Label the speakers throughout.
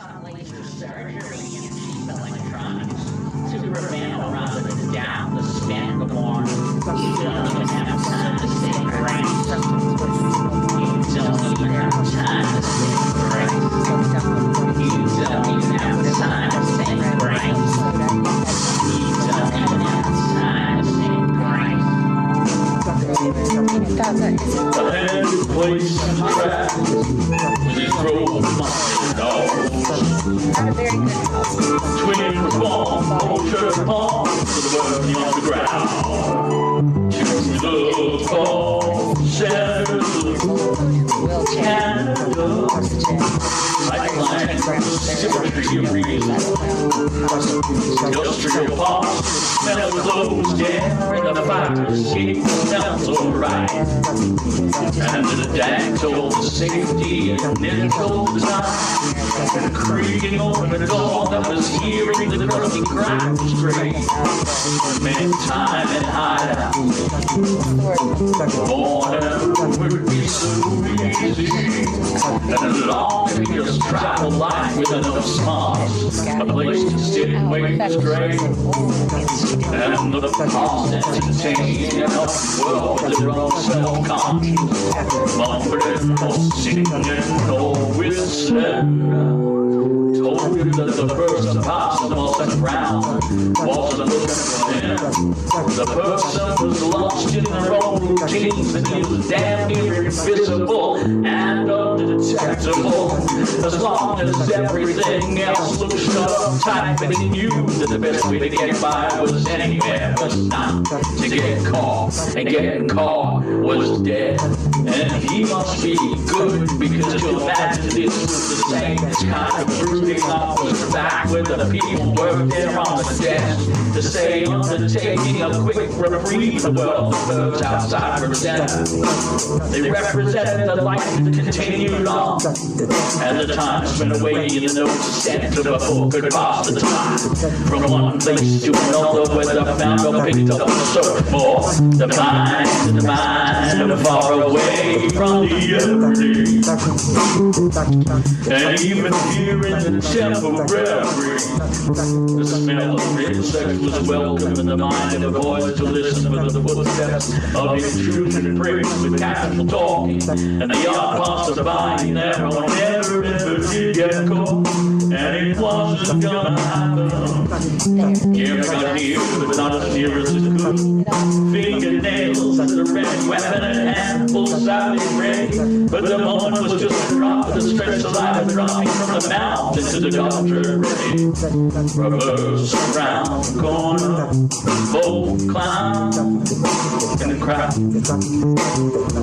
Speaker 1: some laser surgery and cheap electronics to prevent or rather than down the span of the warm. You don't even have time to say grace. You don't even have time to say grace. You don't even have time to say grace. You don't even have time to say grace.
Speaker 2: I had to place in the track with his roll my dogs.
Speaker 3: Not a very good house.
Speaker 2: Twin palm, old shirt palm, to the working on the ground. To the fall, shadows, Canada. I climbed symmetry of reason. Industrial parts, smell of those, yeah, and the fire escape smells alright. And the dang told the safety and then told the time. And creaking open the door that was hearing the crusty crack straight. Many time and hideout. Born would be so easy. And long to just travel life with enough smarts. A place to sit and wait straight. And the past entertaining enough world with their own self-conscious. Mumbling or singing or whistling. Told you that the person passing was the ground wasn't looking for him. The person was lost in their own routines and he was damn near invisible and undetectable. As long as everything else looked shut up tight, but he knew that the best way to get by was anywhere but not to get caught. And getting caught was dead. And he must be good because you imagine this was the same kind of brooding off was back with the people worked there on the desk to say undertaking a quick reprieve. The world the birds outside represented. They represented the life that continued on. And the time spent away in no extent of a book could pass the time from one place to another where the found or picked up the search for the mind far away from the everyday. And even here in the temporary, the smell of insects was welcome in the mind of the voice to listen for the footsteps of intrusion and praise with casual talking. And the odd passerby never did get caught. And it wasn't gonna happen. Here got near, but not as near as it could. Fingernails as a red weapon and handfuls out in ready. But the moment was just a drop of the stretched saliva dropping from the mouth into the doctor ready. Reverse around the corner, bold clown in the crowd.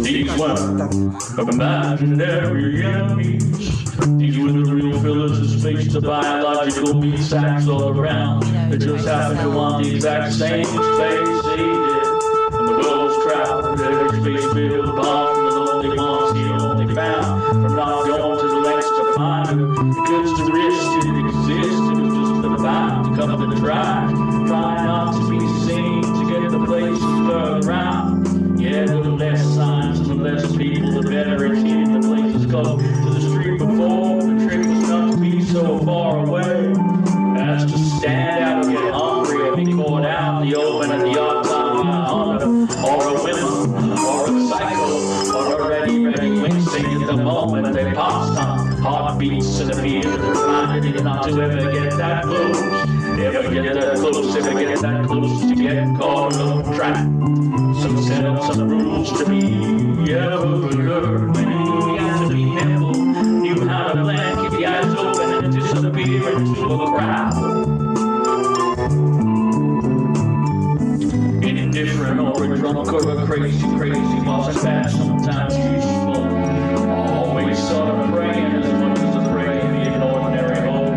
Speaker 2: These were imaginary enemies. These were the real fillers that spaced the biological meat sacks all around. They just happened to want the exact same space they did. And the world was trapped, every space filled apart from the lonely ones he only found. From not going to the lengths to find him, because the risk didn't exist. It was just about to come to try not to be seen, to get the place further around. Yeah, the less signs and the less people, the better it hit. The place is close to the street before. The trick was not to be so far away as to stand out and get hungry and be caught out in the open at the odd time hunter, or a women, or a psycho, or a ready wincing at the moment they passed on. Heartbeats in the field, reminded not to ever get that close. Ever get that close, ever get that close to get caught on a trap. Some set up some rules to be ever learned. When you got to be nimble, knew how to blend, keep the eyes open and disappear into a crowd. Indifferent or a drunk or a crazy wasn't bad, sometimes useful. Always sort of praying as much as a prey in the ordinary hole.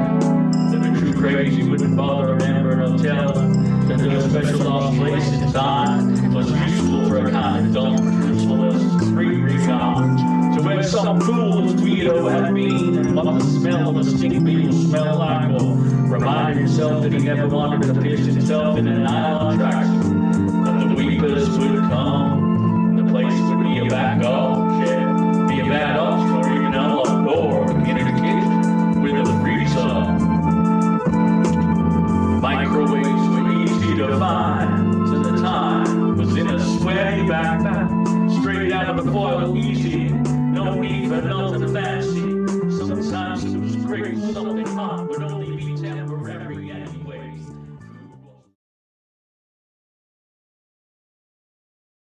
Speaker 2: That the true crazy wouldn't bother remembering or telling that their special lost place in time was useful for a kind of dumb truthfulness, free recon. So when some fool as Guido had been and what the smell of the stink beetle smelled like, or reminded himself that he never wanted to pitch himself in an nylon tracksuit, that the weepers would come, and the place would be a back off shed, be a bad upstore, even an unlocked door, in a kitchen, with a freezer easy. No need for nothing fancy.